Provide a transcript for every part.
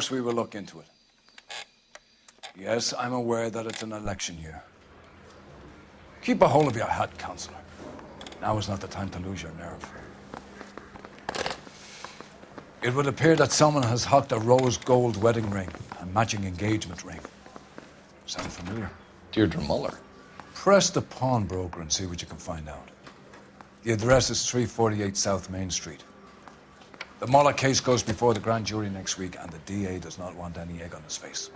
course we will look into it. Yes, I'm aware that it's an election year. Keep a hold of your hat, Counselor. Now is not the time to lose your nerve. It would appear that someone has hocked a rose gold wedding ring, a matching engagement ring. Sound familiar? Deirdre Muller. Press the pawnbroker and see what you can find out. The address is 348 South Main Street. The Muller case goes before the grand jury next week, and the DA does not want any egg on his face.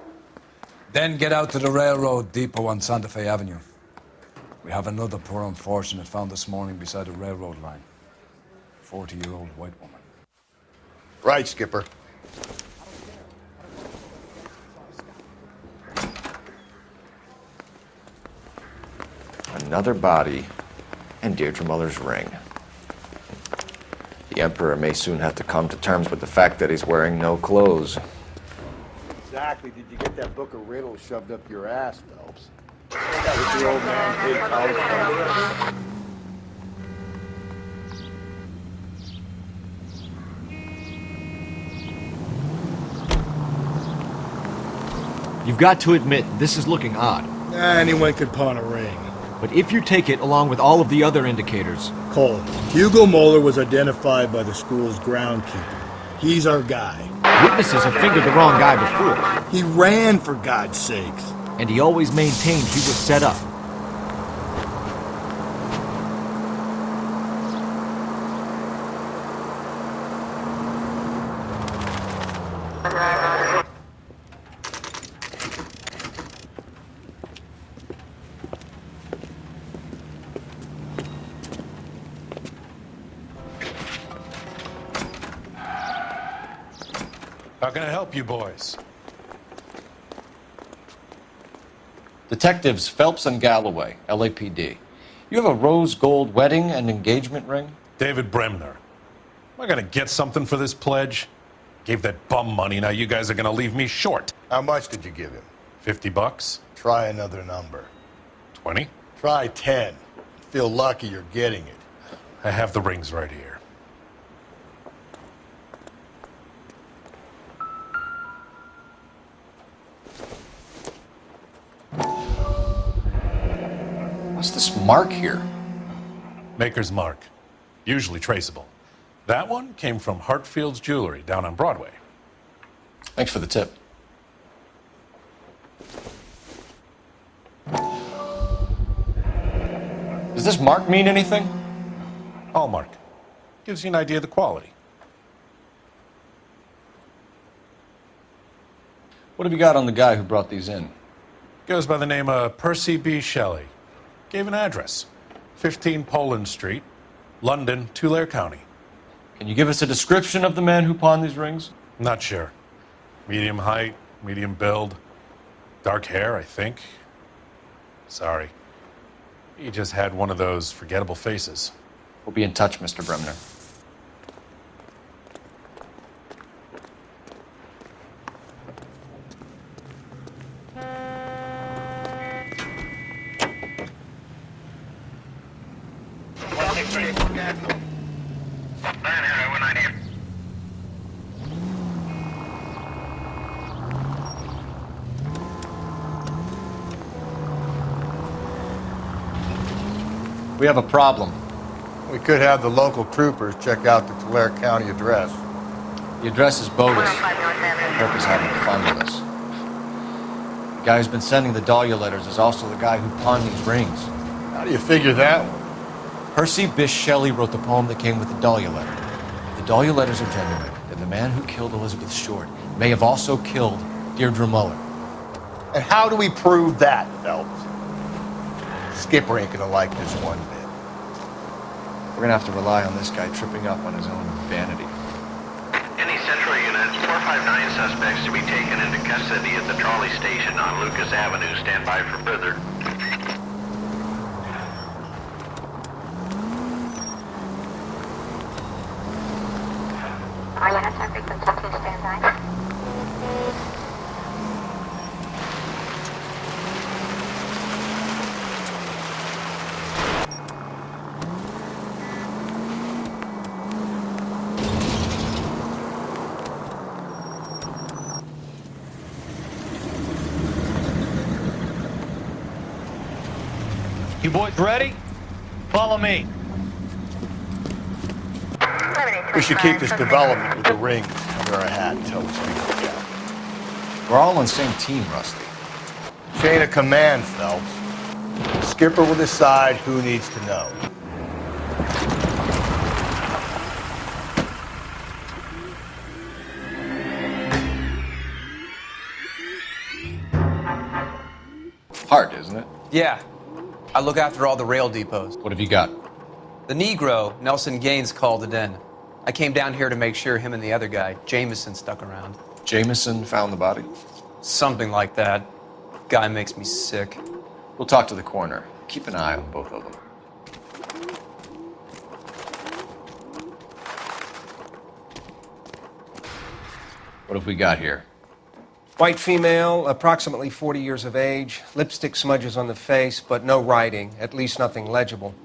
Then get out to the railroad depot on Santa Fe Avenue. We have another poor unfortunate found this morning beside a railroad line. 40-year-old white woman. Right, Skipper. Another body and Deirdre Muller's ring. The Emperor may soon have to come to terms with the fact that he's wearing no clothes. Exactly. Did you get that book of riddles shoved up your ass, Phelps? That was the old man paid college money. You've got to admit, this is looking odd. Anyone could pawn a ring. But if you take it along with all of the other indicators... Cole, Hugo Moeller was identified by the school's groundkeeper. He's our guy. Witnesses have fingered the wrong guy before. He ran, for God's sakes. And he always maintained he was set up. How can I help you boys? Detectives Phelps and Galloway, LAPD. You have a rose gold wedding and engagement ring? David Bremner. Am I gonna get something for this pledge? Gave that bum money, now you guys are gonna leave me short. How much did you give him? $50? Try another number. 20? Try 10. Feel lucky you're getting it. I have the rings right here. What's this mark here? Maker's mark. Usually traceable. That one came from Hartfield's Jewelry down on Broadway. Thanks for the tip. Does this mark mean anything? Hallmark. Gives you an idea of the quality. What have you got on the guy who brought these in? Goes by the name of Percy B. Shelley. Gave an address. 15 Poland Street, London, Tulare County. Can you give us a description of the man who pawned these rings? Not sure. Medium height, medium build. Dark hair, I think. Sorry. He just had one of those forgettable faces. We'll be in touch, Mr. Bremner. We have a problem. We could have the local troopers check out the Tulare County address. The address is bogus. Herb is having fun with us. The guy who's been sending the Dahlia letters is also the guy who pawned these rings. How do you figure that one? Percy Bysshe Shelley wrote the poem that came with the Dahlia letter. If the Dahlia letters are genuine, then the man who killed Elizabeth Short may have also killed Deirdre Muller. And how do we prove that, Phelps? Skipper ain't gonna like this one bit. We're gonna have to rely on this guy tripping up on his own vanity. Any Central units, 459 suspects to be taken into custody at the trolley station on Lucas Avenue. Stand by for further. All units are frequency 2, stand by. You boys ready? Follow me. We should keep this development with the ring under our hat until we speak again. We're all on the same team, Rusty. Chain of command, Phelps. Skipper will decide who needs to know. Hard, isn't it? Yeah. I look after all the rail depots. What have you got? The Negro, Nelson Gaines, called it in. I came down here to make sure him and the other guy, Jameson, stuck around. Jameson found the body? Something like that. Guy makes me sick. We'll talk to the coroner. Keep an eye on both of them. What have we got here? White female, approximately 40 years of age, lipstick smudges on the face, but no writing, at least nothing legible.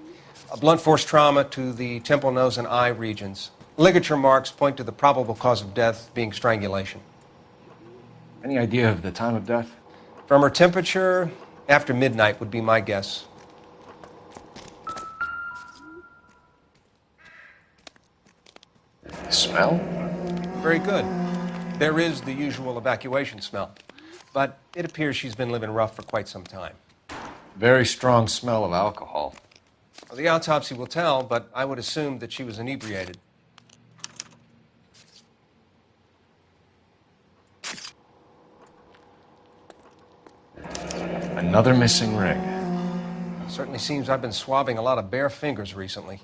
A blunt force trauma to the temple, nose, and eye regions. Ligature marks point to the probable cause of death being strangulation. Any idea of the time of death? From her temperature, after midnight would be my guess. Smell? Very good. There is the usual evacuation smell, but it appears she's been living rough for quite some time. Very strong smell of alcohol. Well, the autopsy will tell, but I would assume that she was inebriated. Another missing ring. Certainly seems I've been swabbing a lot of bare fingers recently.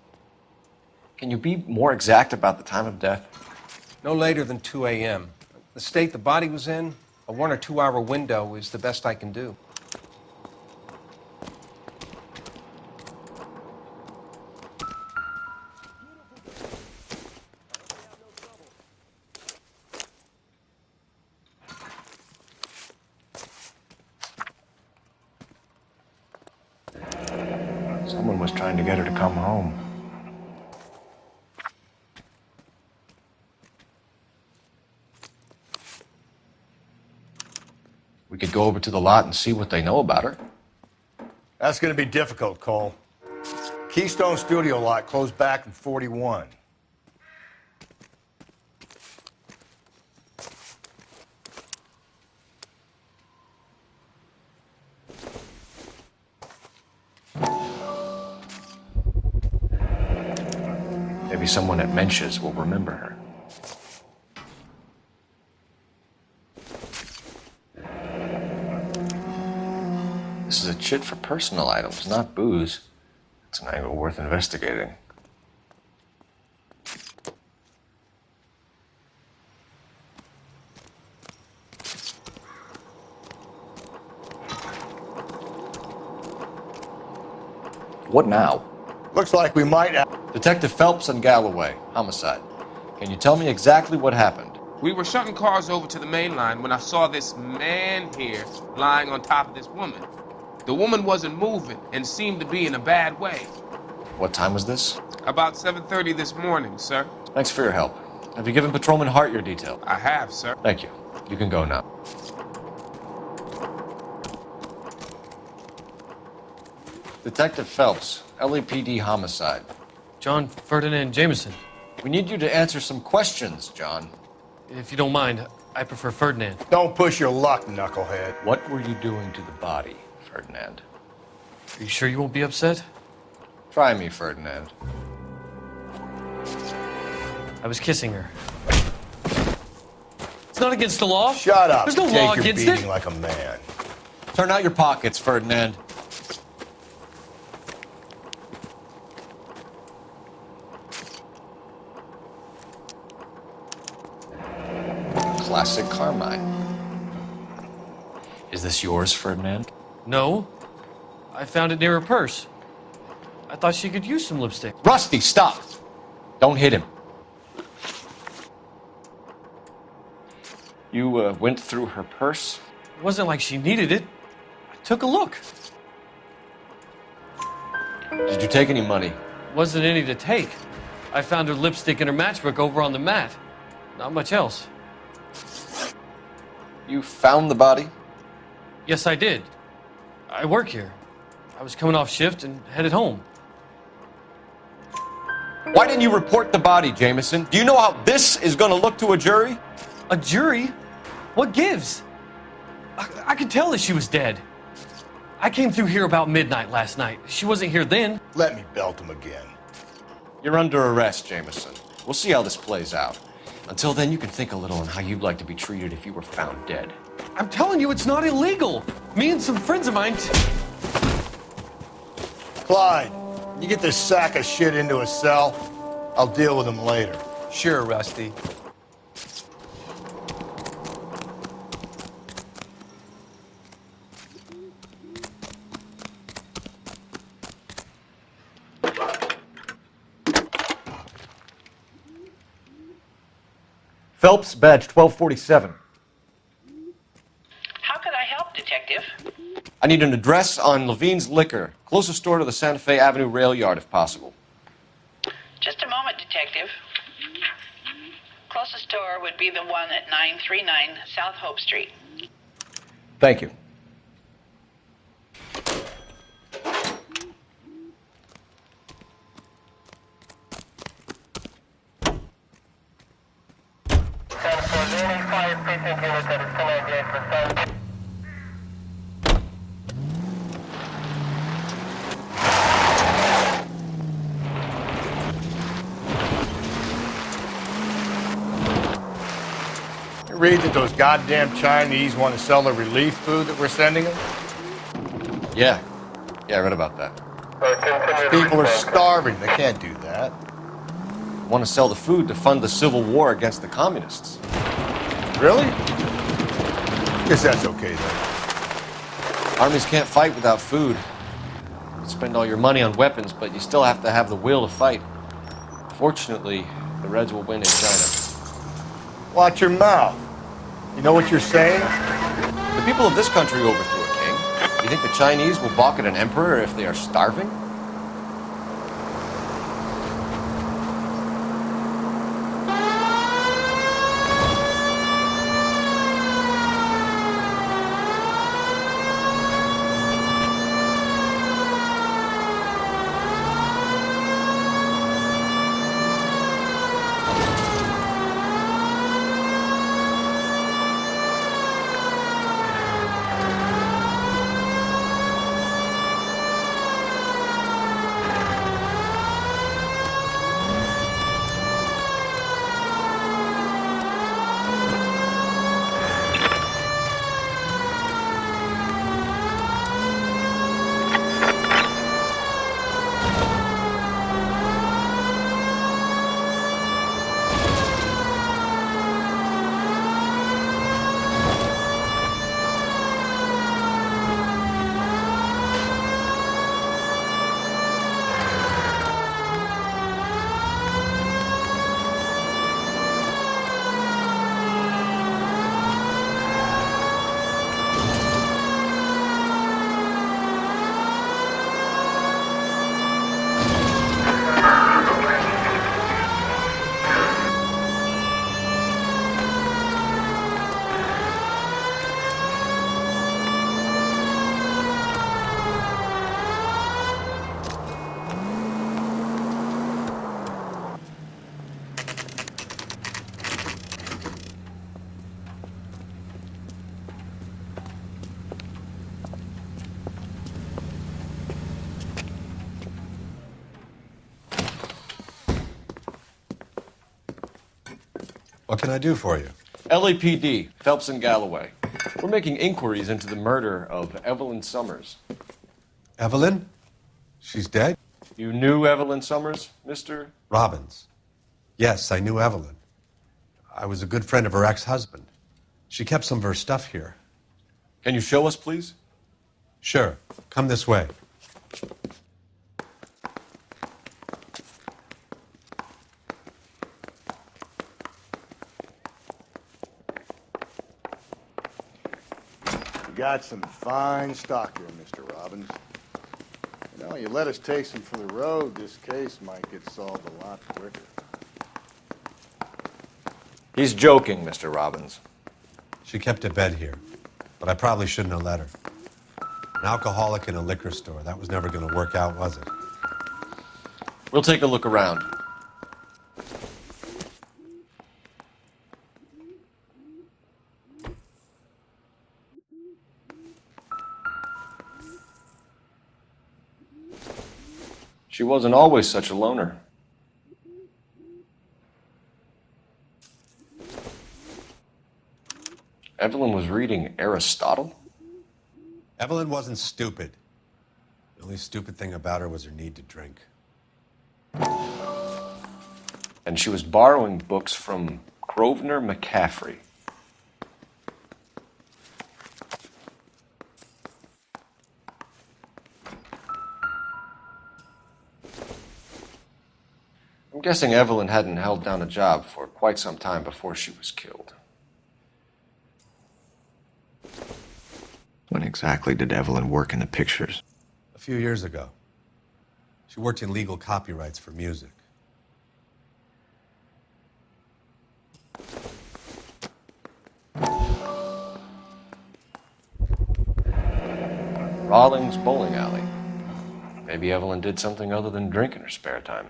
Can you be more exact about the time of death? No later than 2 a.m. The state the body was in, a 1 or 2 hour window is the best I can do. Someone was trying to get her to come home. We could go over to the lot and see what they know about her. That's going to be difficult, Cole. Keystone Studio lot closed back in 41. Maybe someone at Mensch's will remember her. This is a chit for personal items, not booze. It's an angle worth investigating. What now? Looks like we might have... Detective Phelps and Galloway, homicide. Can you tell me exactly what happened? We were shutting cars over to the main line when I saw this man here lying on top of this woman. The woman wasn't moving and seemed to be in a bad way. What time was this? About 7:30 this morning, sir. Thanks for your help. Have you given Patrolman Hart your detail? I have, sir. Thank you. You can go now. Detective Phelps, LAPD homicide. John Ferdinand Jameson. We need you to answer some questions, John. If you don't mind, I prefer Ferdinand. Don't push your luck, knucklehead. What were you doing to the body, Ferdinand? Are you sure you won't be upset? Try me, Ferdinand. I was kissing her. It's not against the law. Shut up. There's no Take law your against beating it. like a man. Turn out your pockets, Ferdinand. Classic Carmine. Is this yours, Ferdinand? No. I found it near her purse. I thought she could use some lipstick. Rusty, stop! Don't hit him. You went through her purse? It wasn't like she needed it. I took a look. Did you take any money? Wasn't any to take. I found her lipstick and her matchbook over on the mat. Not much else. You found the body? Yes, I did. I work here. I was coming off shift and headed home. Why didn't you report the body, Jameson? Do you know how this is going to look to a jury? A jury? What gives? I could tell that she was dead. I came through here about midnight last night. She wasn't here then. Let me belt him again. You're under arrest, Jameson. We'll see how this plays out. Until then, you can think a little on how you'd like to be treated if you were found dead. I'm telling you, it's not illegal. Me and some friends of mine... Clyde, you get this sack of shit into a cell. I'll deal with him later. Sure, Rusty. Phelps, badge 1247. How could I help, Detective? I need an address on Levine's Liquor. Closest store to the Santa Fe Avenue rail yard, if possible. Just a moment, Detective. Closest store would be the one at 939 South Hope Street. Thank you. Read that those goddamn Chinese want to sell the relief food that we're sending them? Yeah, I read about that. People are starving. They can't do that. Want to sell the food to fund the civil war against the communists. Really? Guess that's okay, though. Armies can't fight without food. You spend all your money on weapons, but you still have to have the will to fight. Fortunately, the Reds will win in China. Watch your mouth. You know what you're saying? The people of this country overthrew a king. You think the Chinese will balk at an emperor if they are starving? What can I do for you? LAPD, Phelps and Galloway. We're making inquiries into the murder of Evelyn Summers. Evelyn? She's dead? You knew Evelyn Summers, Mr. Robbins. Yes, I knew Evelyn. I was a good friend of her ex-husband. She kept some of her stuff here. Can you show us, please? Sure. Come this way. We got some fine stock here, Mr. Robbins. You know, you let us take some for the road, this case might get solved a lot quicker. He's joking, Mr. Robbins. She kept a bed here, but I probably shouldn't have let her. An alcoholic in a liquor store. That was never going to work out, was it? We'll take a look around. She wasn't always such a loner. Evelyn was reading Aristotle? Evelyn wasn't stupid. The only stupid thing about her was her need to drink. And she was borrowing books from Grosvenor McCaffrey. I'm guessing Evelyn hadn't held down a job for quite some time before she was killed. When exactly did Evelyn work in the pictures? A few years ago. She worked in legal copyrights for music. Rawlings Bowling Alley. Maybe Evelyn did something other than drink in her spare time.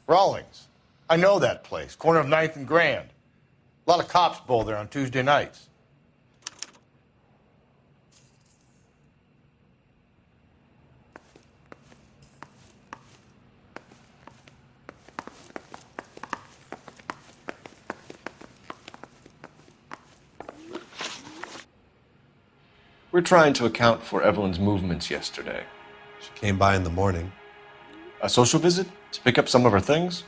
Rawlings. I know that place. Corner of 9th and Grand. A lot of cops bowl there on Tuesday nights. We're trying to account for Evelyn's movements yesterday. She came by in the morning. A social visit? To pick up some of her things?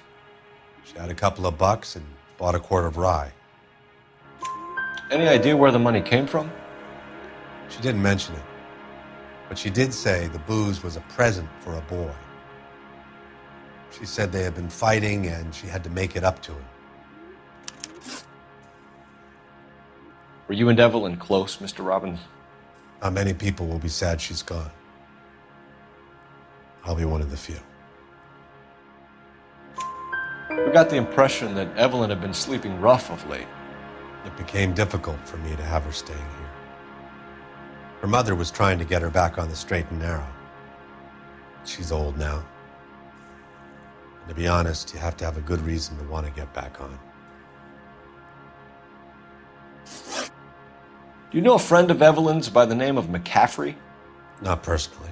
She had a couple of bucks and bought a quart of rye. Any idea where the money came from? She didn't mention it, but she did say the booze was a present for a boy. She said they had been fighting and she had to make it up to him. Were you and Evelyn close, Mr. Robbins? Not many people will be sad she's gone. I'll be one of the few. We got the impression that Evelyn had been sleeping rough of late. It became difficult for me to have her staying here. Her mother was trying to get her back on the straight and narrow. She's old now. And to be honest, you have to have a good reason to want to get back on. Do you know a friend of Evelyn's by the name of McCaffrey? Not personally.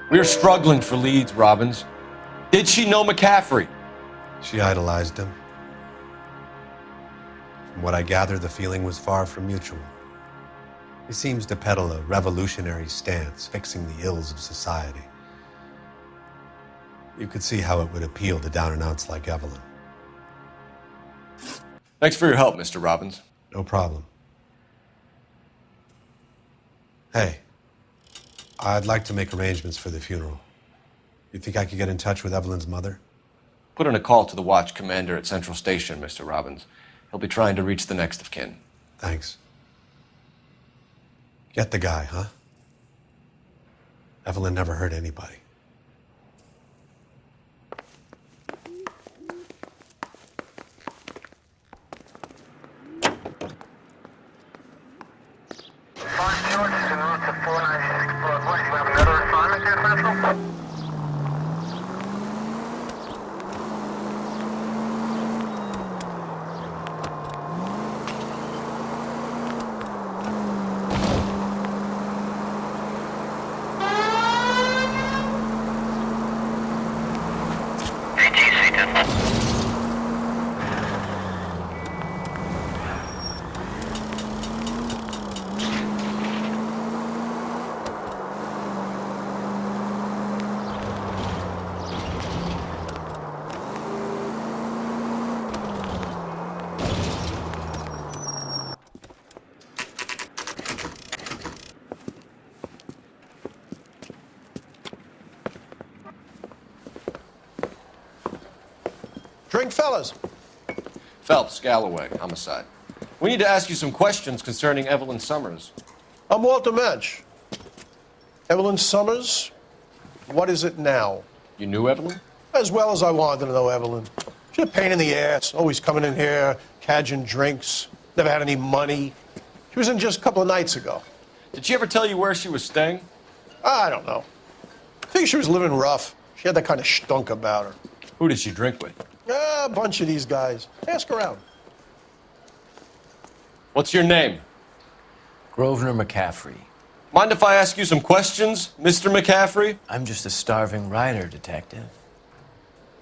We're struggling for leads, Robbins. Did she know McCaffrey? She idolized him. From what I gather, the feeling was far from mutual. He seems to peddle a revolutionary stance, fixing the ills of society. You could see how it would appeal to down-and-outs like Evelyn. Thanks for your help, Mr. Robbins. No problem. Hey, I'd like to make arrangements for the funeral. You think I could get in touch with Evelyn's mother? Put in a call to the watch commander at Central Station, Mr. Robbins. He'll be trying to reach the next of kin. Thanks. Get the guy, huh? Evelyn never hurt anybody. Drink, fellas. Phelps, Galloway, homicide. We need to ask you some questions concerning Evelyn Summers. I'm Walter Mensch. Evelyn Summers, what is it now? You knew Evelyn? As well as I wanted to know Evelyn. She's a pain in the ass, always coming in here, cadging drinks, never had any money. She was in just a couple of nights ago. Did she ever tell you where she was staying? I don't know. I think she was living rough. She had that kind of stunk about her. Who did she drink with? A bunch of these guys. Ask around. What's your name? Grosvenor McCaffrey. Mind if I ask you some questions, Mr. McCaffrey? I'm just a starving writer, Detective.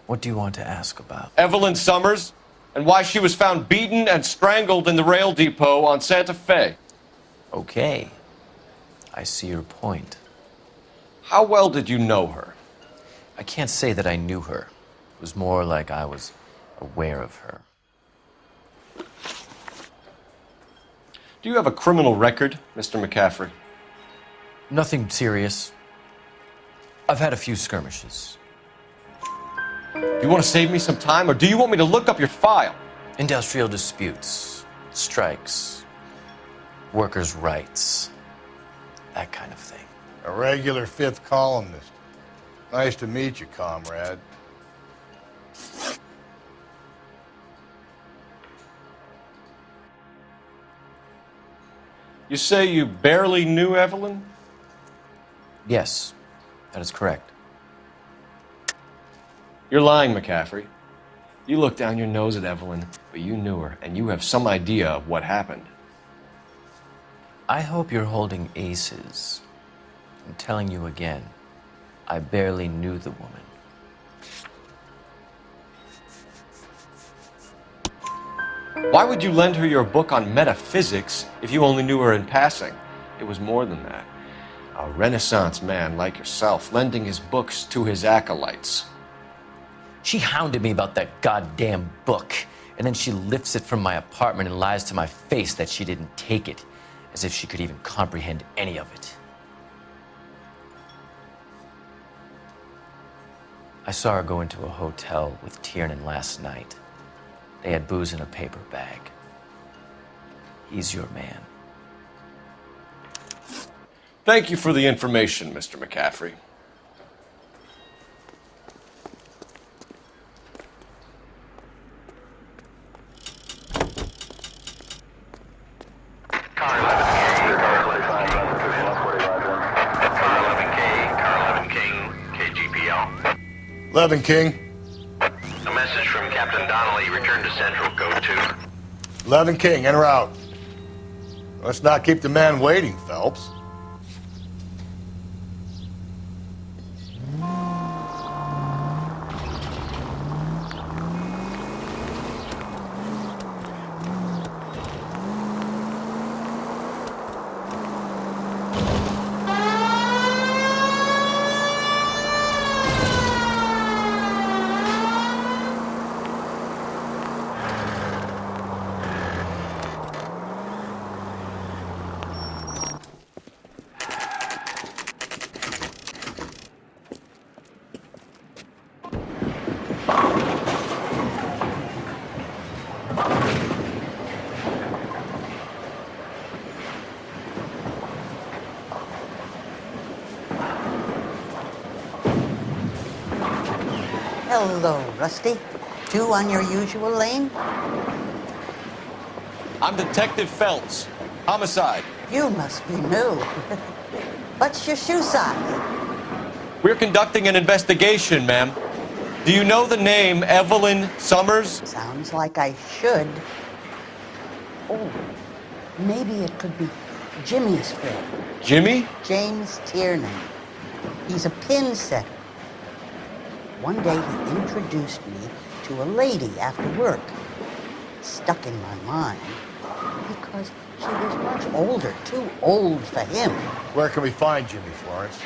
What do you want to ask about? Evelyn Summers, and why she was found beaten and strangled in the rail depot on Santa Fe. Okay. I see your point. How well did you know her? I can't say that I knew her. It was more like I was aware of her. Do you have a criminal record, Mr. McCaffrey? Nothing serious. I've had a few skirmishes. Do you want to save me some time, or do you want me to look up your file? Industrial disputes, strikes, workers' rights, that kind of thing. A regular fifth columnist. Nice to meet you, comrade. You say you barely knew Evelyn? Yes, that is correct. You're lying, McCaffrey. You looked down your nose at Evelyn, but you knew her, and you have some idea of what happened. I hope you're holding aces. I'm telling you again, I barely knew the woman. Why would you lend her your book on metaphysics if you only knew her in passing? It was more than that. A Renaissance man like yourself, lending his books to his acolytes. She hounded me about that goddamn book, and then she lifts it from my apartment and lies to my face that she didn't take it, as if she could even comprehend any of it. I saw her go into a hotel with Tiernan last night. They had booze in a paper bag. He's your man. Thank you for the information, Mr. McCaffrey. Car 11K, KGPL. 11 King. A message from Captain Donnelly. Return to Central. Code 2. 11 King, in or out? Let's not keep the man waiting, Phelps. Hello, Rusty. Two on your usual lane? I'm Detective Phelps. Homicide. You must be new. What's your shoe size? We're conducting an investigation, ma'am. Do you know the name Evelyn Summers? Sounds like I should. Oh, maybe it could be Jimmy's friend. Jimmy? James Tiernan. He's a pin setter. One day he introduced me to a lady after work. It stuck in my mind because she was much older, too old for him. Where can we find Jimmy, Florence?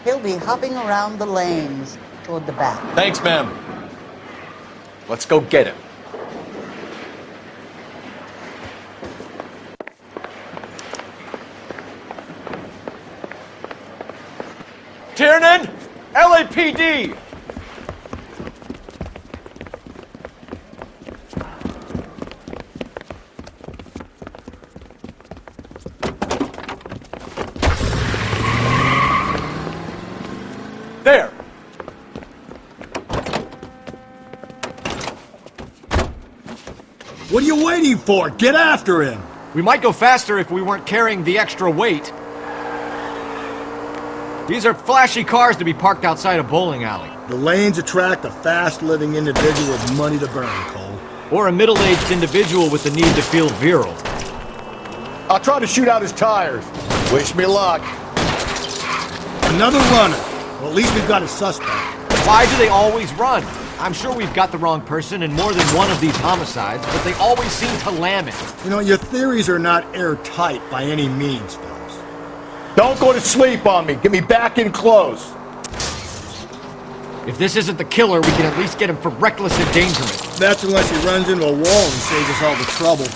He'll be hopping around the lanes toward the back. Thanks, ma'am. Let's go get him. Tiernan! LAPD! There! What are you waiting for? Get after him! We might go faster if we weren't carrying the extra weight. These are flashy cars to be parked outside a bowling alley. The lanes attract a fast-living individual with money to burn, Cole. Or a middle-aged individual with the need to feel virile. I'll try to shoot out his tires. Wish me luck. Another runner. Well, at least we've got a suspect. Why do they always run? I'm sure we've got the wrong person in more than one of these homicides, but they always seem to lam it. You know, your theories are not airtight by any means, Phelps. Don't go to sleep on me. Get me back in close. If this isn't the killer, we can at least get him for reckless endangerment. That's unless he runs into a wall and saves us all the trouble.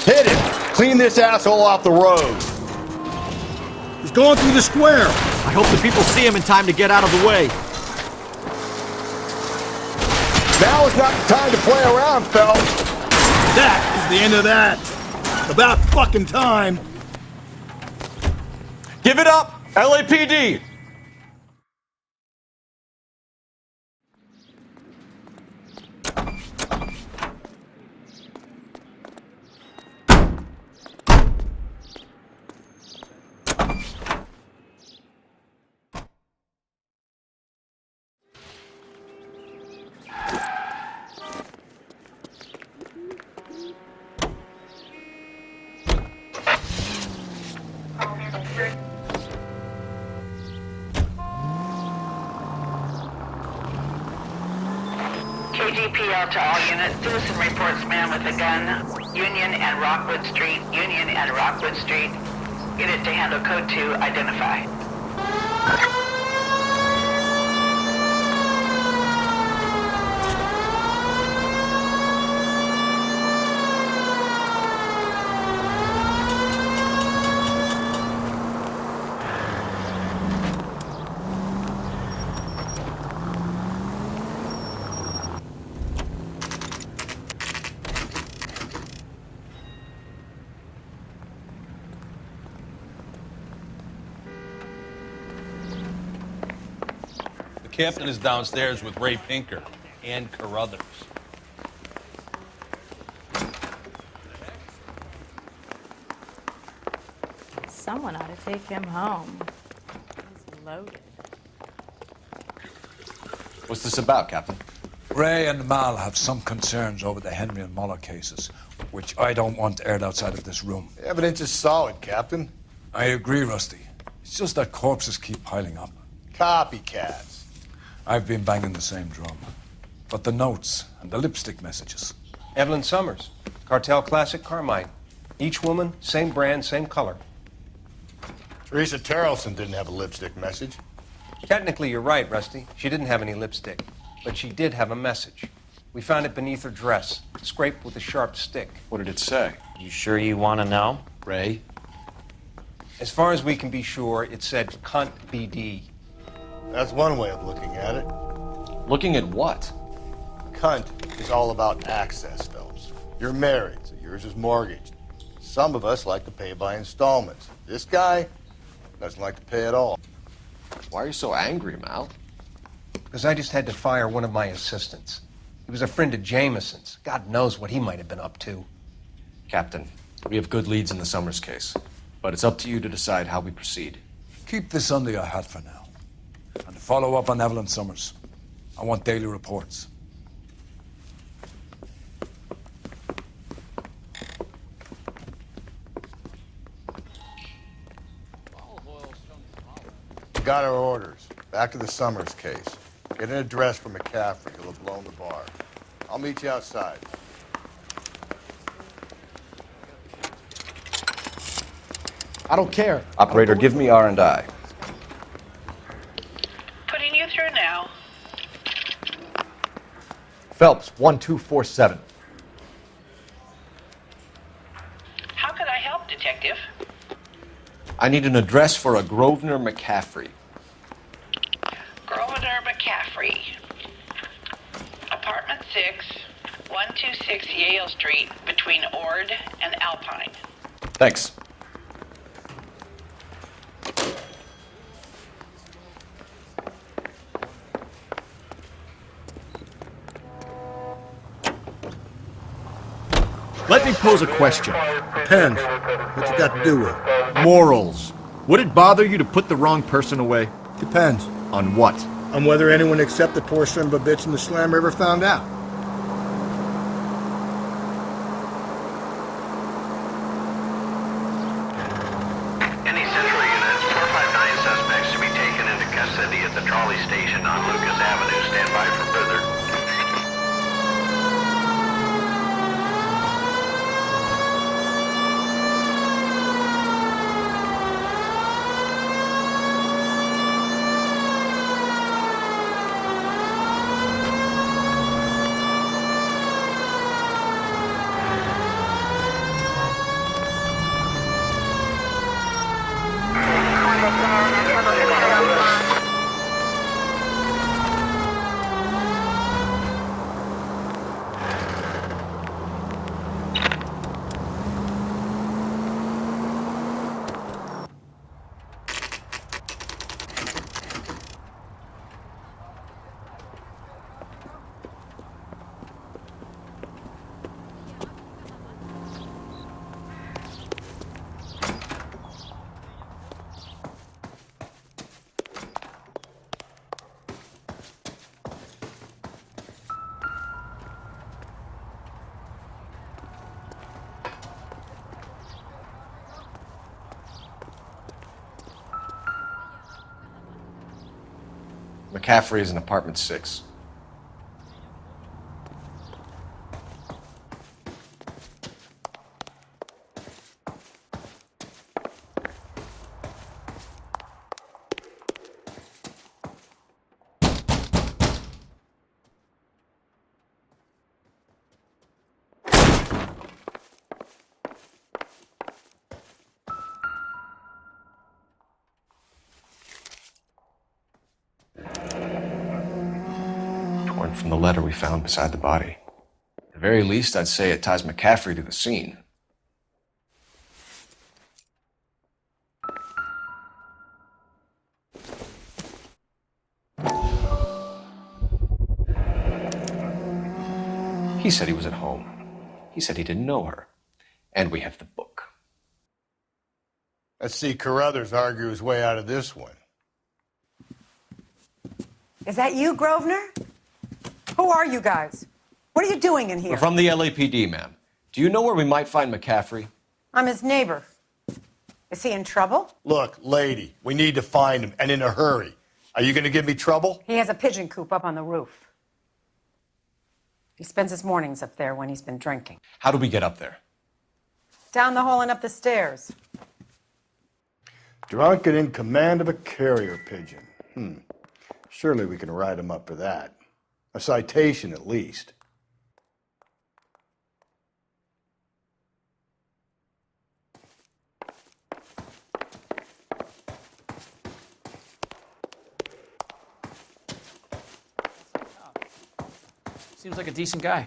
Hit him! Clean this asshole off the road. He's going through the square. I hope the people see him in time to get out of the way. Now is not the time to play around, Phelps. That is the end of that. About fucking time. Give it up, LAPD! KGPL to all units. Citizen reports man with a gun. Union and Rockwood Street. Union and Rockwood Street. Unit to handle code 2. Identify. The captain is downstairs with Ray Pinker and Carruthers. Someone ought to take him home. He's loaded. What's this about, Captain? Ray and Mal have some concerns over the Henry and Muller cases, which I don't want aired outside of this room. The evidence is solid, Captain. I agree, Rusty. It's just that corpses keep piling up. Copycats. I've been banging the same drum. But the notes and the lipstick messages. Evelyn Summers, Cartel Classic Carmine. Each woman, same brand, same color. Teresa Terrelson didn't have a lipstick message. Technically, you're right, Rusty. She didn't have any lipstick, but she did have a message. We found it beneath her dress, scraped with a sharp stick. What did it say? You sure you want to know? Ray? As far as we can be sure, it said cunt BD. That's one way of looking at it. Looking at what? Cunt is all about access, Phelps. You're married, so yours is mortgaged. Some of us like to pay by installments. This guy doesn't like to pay at all. Why are you so angry, Mal? Because I just had to fire one of my assistants. He was a friend of Jameson's. God knows what he might have been up to. Captain, we have good leads in the Summers case, but it's up to you to decide how we proceed. Keep this under your hat for now. And follow up on Evelyn Summers. I want daily reports. Got our orders. Back to the Summers case. Get an address for McCaffrey. He'll have blown the bar. I'll meet you outside. I don't care. Operator, give me R&I. Putting you through now. Phelps, 1247. How could I help, Detective? I need an address for a Grosvenor McCaffrey. Grosvenor McCaffrey. Apartment 6, 126 Yale Street, between Ord and Alpine. Thanks. Let me pose a question. Depends. What you got to do with it? Morals. Would it bother you to put the wrong person away? Depends. On what? On whether anyone except the poor son of a bitch in the slammer ever found out. Any Central units, 459 suspects to be taken into custody at the trolley station on Lucas Avenue. Stand by for further. McCaffrey is in apartment 6. Torn from the letter we found beside the body. At the very least, I'd say it ties McCaffrey to the scene. He said he was at home. He said he didn't know her. And we have the book. Let's see Carruthers argue his way out of this one. Is that you, Grosvenor? Who are you guys? What are you doing in here? We're from the LAPD, ma'am. Do you know where we might find McCaffrey? I'm his neighbor. Is he in trouble? Look, lady, we need to find him, and in a hurry. Are you going to give me trouble? He has a pigeon coop up on the roof. He spends his mornings up there when he's been drinking. How do we get up there? Down the hall and up the stairs. Drunk and in command of a carrier pigeon. Surely we can write him up for that. A citation, at least. Seems like a decent guy.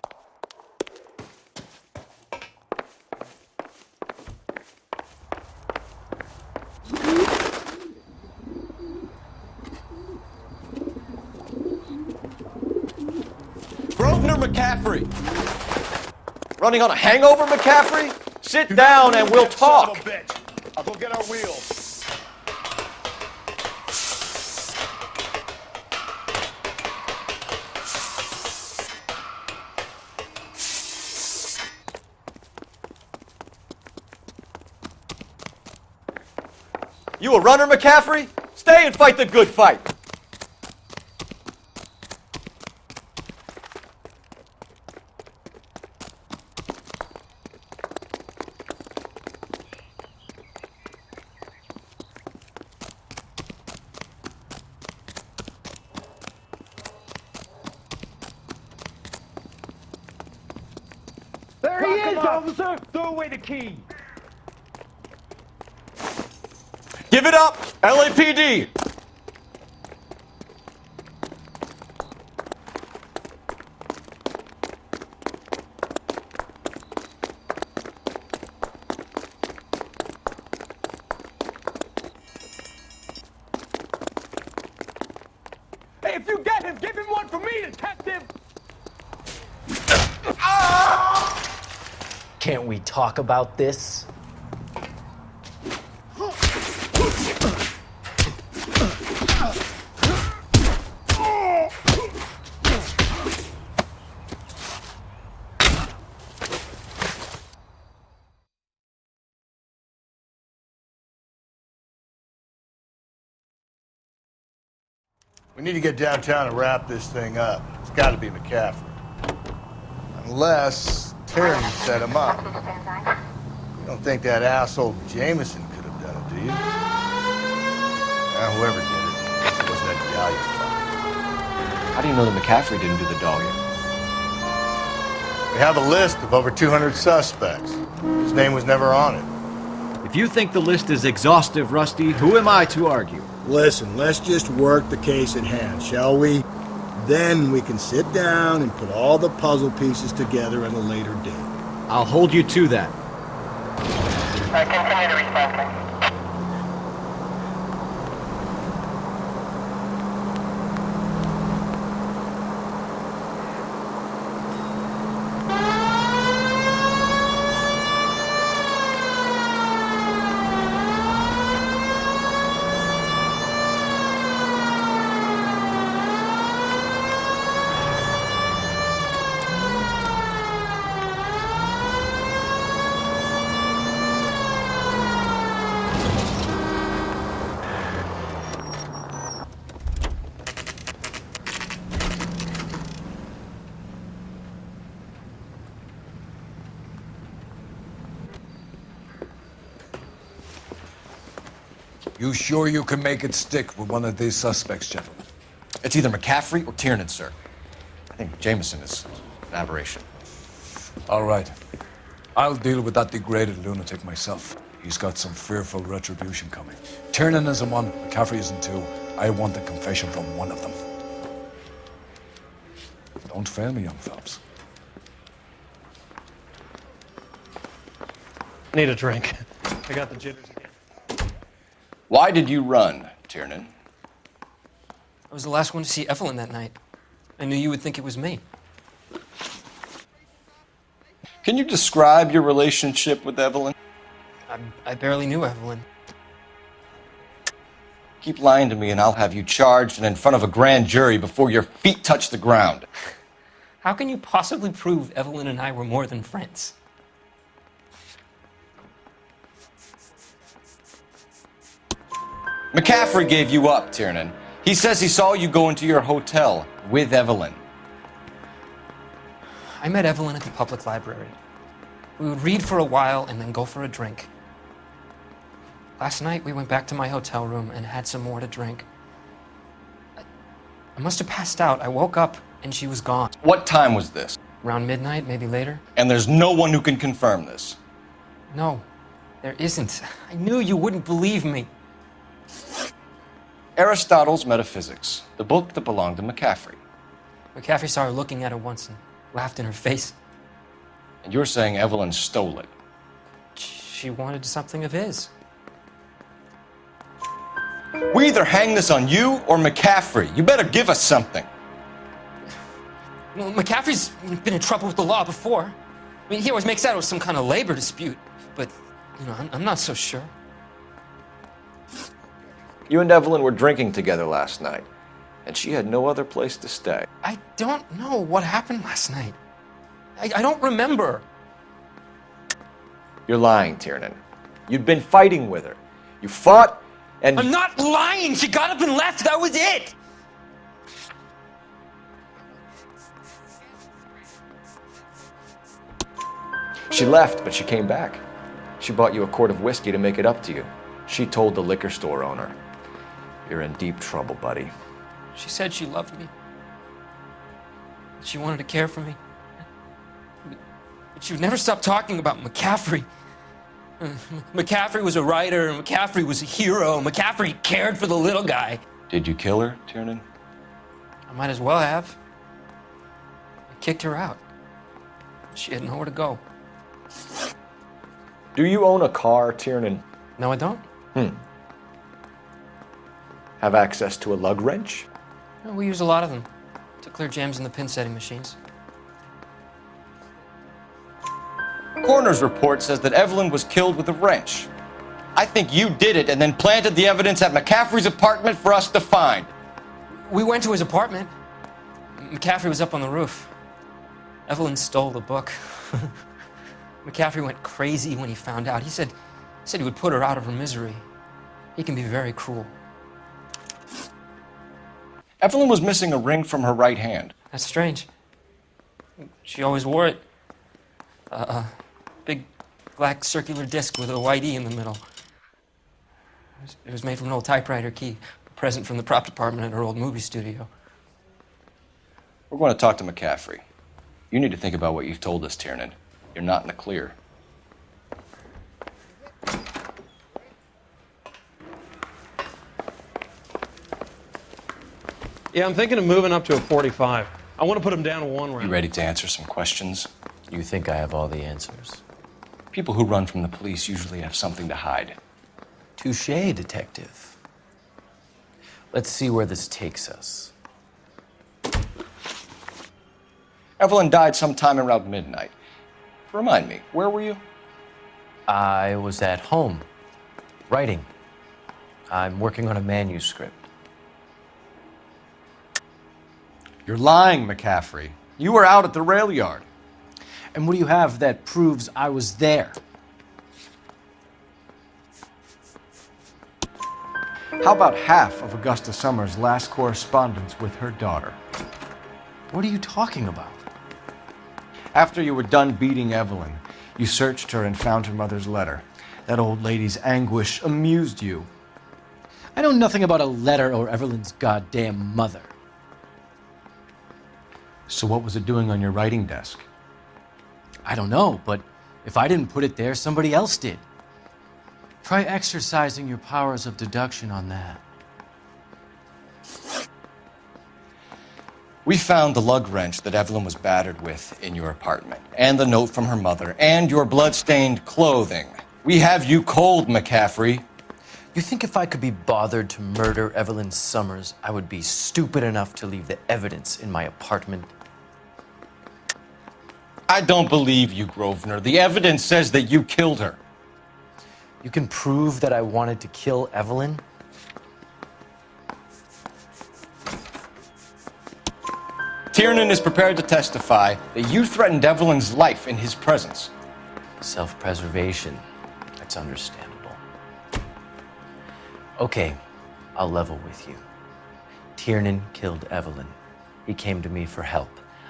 Grosvenor McCaffrey! Running on a hangover, McCaffrey? Sit down and we'll talk. Son of a bitch. I'll go get our wheels. You a runner, McCaffrey? Stay and fight the good fight. There he is, officer! Throw away the key! Give it up, LAPD! Hey, if you get him, give him one for me, detective! Can't we talk about this? We need to get downtown and wrap this thing up. It's got to be McCaffrey. Unless Terry set him up. You don't think that asshole Jameson could have done it, do you? Whoever did it, it wasn't that guy you fucked. How do you know that McCaffrey didn't do the dogging? We have a list of over 200 suspects. His name was never on it. If you think the list is exhaustive, Rusty, who am I to argue? Listen, let's just work the case at hand, shall we? Then we can sit down and put all the puzzle pieces together at a later date. I'll hold you to that. Continue to respond. You sure you can make it stick with one of these suspects, gentlemen? It's either McCaffrey or Tiernan, sir. I think Jameson is an aberration. All right. I'll deal with that degraded lunatic myself. He's got some fearful retribution coming. Tiernan isn't one, McCaffrey isn't two. I want the confession from one of them. Don't fail me, young Phelps. Need a drink. I got the jitters again. Why did you run, Tiernan? I was the last one to see Evelyn that night. I knew you would think it was me. Can you describe your relationship with Evelyn? I barely knew Evelyn. Keep lying to me and I'll have you charged and in front of a grand jury before your feet touch the ground. How can you possibly prove Evelyn and I were more than friends? McCaffrey gave you up, Tiernan. He says he saw you go into your hotel with Evelyn. I met Evelyn at the public library. We would read for a while and then go for a drink. Last night, we went back to my hotel room and had some more to drink. I must have passed out. I woke up and she was gone. What time was this? Around midnight, maybe later. And there's no one who can confirm this. No, there isn't. I knew you wouldn't believe me. Aristotle's Metaphysics, the book that belonged to McCaffrey. McCaffrey saw her looking at her once and laughed in her face. And you're saying Evelyn stole it? She wanted something of his. We either hang this on you or McCaffrey. You better give us something. Well, McCaffrey's been in trouble with the law before. I mean, he always makes out it was some kind of labor dispute, but, you know, I'm not so sure. You and Evelyn were drinking together last night, and she had no other place to stay. I don't know what happened last night. I don't remember. You're lying, Tiernan. You'd been fighting with her. You fought, and... I'm not lying! She got up and left, that was it! She left, but she came back. She bought you a quart of whiskey to make it up to you. She told the liquor store owner. You're in deep trouble, buddy. She said she loved me. She wanted to care for me. But she would never stop talking about McCaffrey. McCaffrey was a writer, McCaffrey was a hero, McCaffrey cared for the little guy. Did you kill her, Tiernan? I might as well have. I kicked her out. She had nowhere to go. Do you own a car, Tiernan? No, I don't. Have access to a lug wrench? No, we use a lot of them to clear jams in the pin setting machines. Coroner's report says that Evelyn was killed with a wrench. I think you did it and then planted the evidence at McCaffrey's apartment for us to find. We went to his apartment. McCaffrey was up on the roof. Evelyn stole the book. McCaffrey went crazy when he found out. He said he would put her out of her misery. He can be very cruel. Evelyn was missing a ring from her right hand. That's strange. She always wore it. A big black circular disc with a white E in the middle. It was made from an old typewriter key, a present from the prop department at her old movie studio. We're going to talk to McCaffrey. You need to think about what you've told us, Tiernan. You're not in the clear. Yeah, I'm thinking of moving up to a 45. I want to put him down one round. You ready to answer some questions? You think I have all the answers? People who run from the police usually have something to hide. Touché, detective. Let's see where this takes us. Evelyn died sometime around midnight. Remind me, where were you? I was at home, writing. I'm working on a manuscript. You're lying, McCaffrey. You were out at the rail yard. And what do you have that proves I was there? How about half of Augusta Summers' last correspondence with her daughter? What are you talking about? After you were done beating Evelyn, you searched her and found her mother's letter. That old lady's anguish amused you. I know nothing about a letter or Evelyn's goddamn mother. So what was it doing on your writing desk? I don't know, but if I didn't put it there, somebody else did. Try exercising your powers of deduction on that. We found the lug wrench that Evelyn was battered with in your apartment, and the note from her mother, and your blood-stained clothing. We have you cold, McCaffrey. You think if I could be bothered to murder Evelyn Summers, I would be stupid enough to leave the evidence in my apartment? I don't believe you, Grosvenor. The evidence says that you killed her. You can prove that I wanted to kill Evelyn? Tiernan is prepared to testify that you threatened Evelyn's life in his presence. Self-preservation. That's understandable. Okay, I'll level with you. Tiernan killed Evelyn. He came to me for help.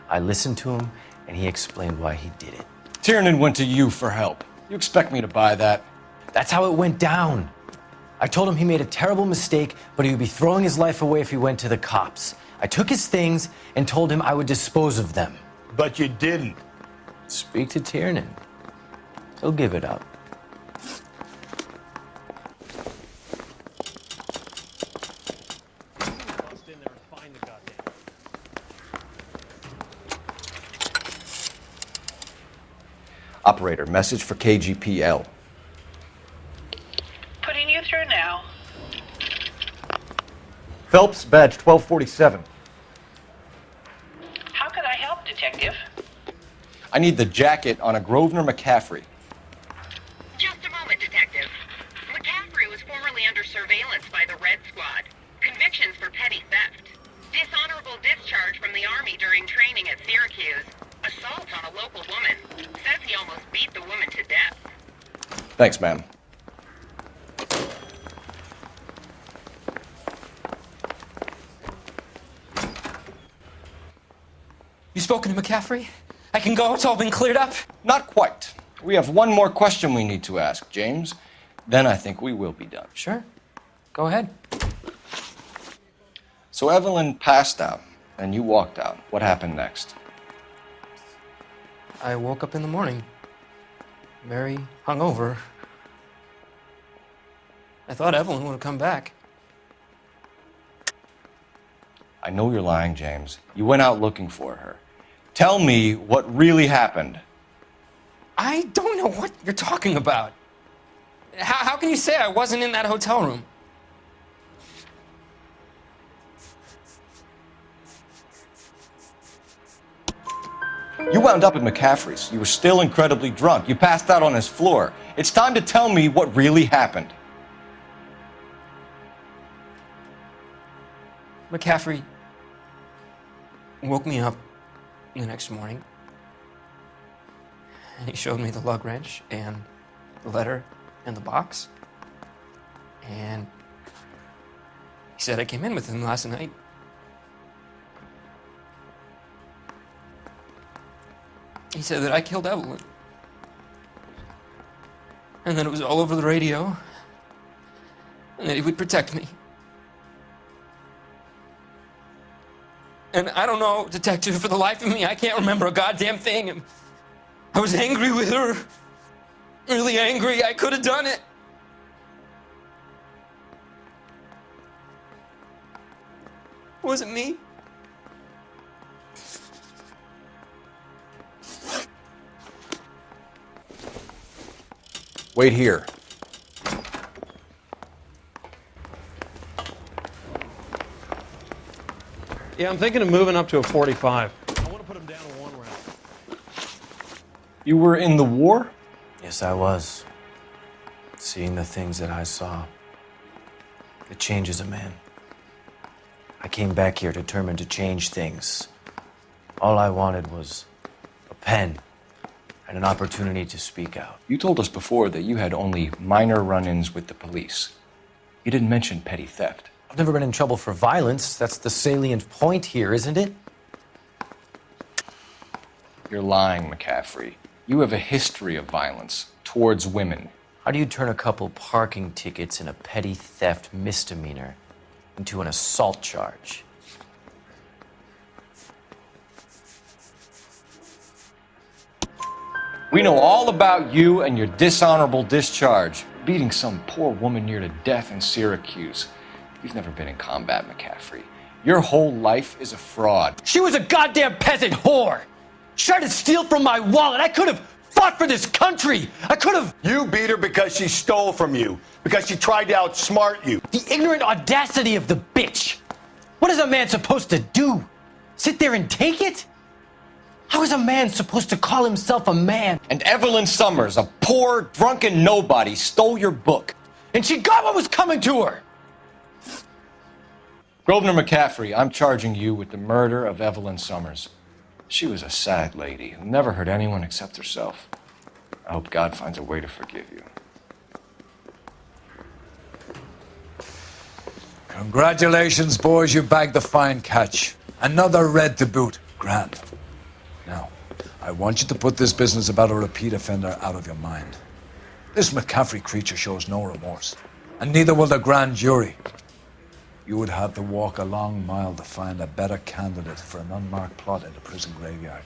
I listened to him, and he explained why he did it. Tiernan went to you for help. You expect me to buy that? That's how it went down. I told him he made a terrible mistake, but he would be throwing his life away if he went to the cops. I took his things and told him I would dispose of them. But you didn't. Speak to Tiernan. He'll give it up. Operator, message for KGPL. Putting you through now. Phelps, badge 1247. How could I help, Detective? I need the jacket on a Grosvenor McCaffrey. Just a moment, Detective. McCaffrey was formerly under surveillance by the Red Squad. Convictions for petty theft. Dishonorable discharge from the Army during training at Syracuse. Assault on a local woman. Says he almost beat the woman to death. Thanks, ma'am. You spoken to McCaffrey? I can go? It's all been cleared up? Not quite. We have one more question we need to ask, James. Then I think we will be done. Sure. Go ahead. So Evelyn passed out, and you walked out. What happened next? I woke up in the morning, very hungover. I thought Evelyn would have come back. I know you're lying, James. You went out looking for her. Tell me what really happened. I don't know what you're talking about. How can you say I wasn't in that hotel room? You wound up at McCaffrey's. You were still incredibly drunk. You passed out on his floor. It's time to tell me what really happened. McCaffrey woke me up the next morning, and he showed me the lug wrench and the letter and the box, and he said I came in with him last night. He said that I killed Evelyn, and that it was all over the radio, and that he would protect me. And I don't know, detective, for the life of me, I can't remember a goddamn thing. And I was angry with her. Really angry. I could have done it. Was it me? Wait here. Yeah, I'm thinking of moving up to a 45. I want to put him down in 1 round. You were in the war? Yes, I was. Seeing the things that I saw. It changes a man. I came back here determined to change things. All I wanted was a pen and an opportunity to speak out. You told us before that you had only minor run-ins with the police. You didn't mention petty theft. I've never been in trouble for violence. That's the salient point here, isn't it? You're lying, McCaffrey. You have a history of violence towards women. How do you turn a couple parking tickets and a petty theft misdemeanor into an assault charge? We know all about you and your dishonorable discharge, beating some poor woman near to death in Syracuse. You've never been in combat, McCaffrey. Your whole life is a fraud. She was a goddamn peasant whore! She tried to steal from my wallet! I could have fought for this country! I could have... You beat her because she stole from you. Because she tried to outsmart you. The ignorant audacity of the bitch! What is a man supposed to do? Sit there and take it? How is a man supposed to call himself a man? And Evelyn Summers, a poor, drunken nobody, stole your book. And she got what was coming to her! Grosvenor McCaffrey, I'm charging you with the murder of Evelyn Summers. She was a sad lady who never hurt anyone except herself. I hope God finds a way to forgive you. Congratulations, boys, you bagged the fine catch. Another red to boot. Grand. Now, I want you to put this business about a repeat offender out of your mind. This McCaffrey creature shows no remorse, and neither will the grand jury. You would have to walk a long mile to find a better candidate for an unmarked plot in the prison graveyard.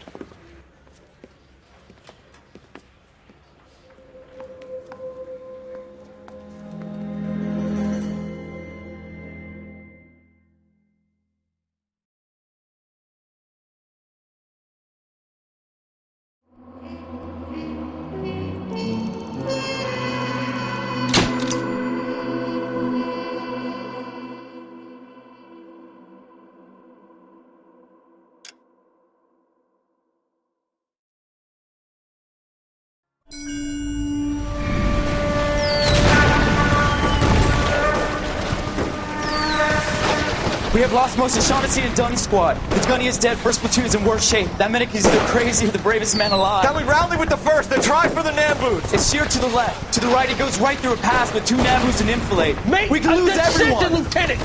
We have lost most of Shaughnessy and Dunn's squad. The gunny is dead, first platoon is in worse shape. That medic is either crazy or the bravest man alive. Can we rally with the first, then try for the Nambus? It's sheer to the left. To the right, it goes right through a pass with 2 Nambus and enfilade. Mate, we can lose everyone. Lieutenant!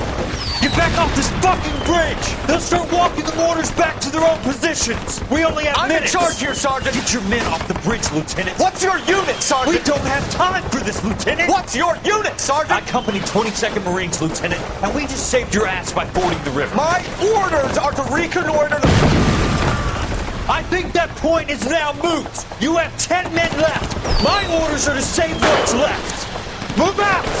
Get back off this fucking bridge! They'll start walking the mortars back to their own positions. We only have minutes. I'm in charge here, Sergeant. Get your men off the bridge, Lieutenant. What's your unit, Sergeant? We don't have time for this, Lieutenant. What's your unit, Sergeant? I company 22nd Marines, Lieutenant, and we just saved your ass by fording the river. My orders are to reconnoiter the... I think that point is now moot. You have 10 men left. My orders are to save what's left. Move out!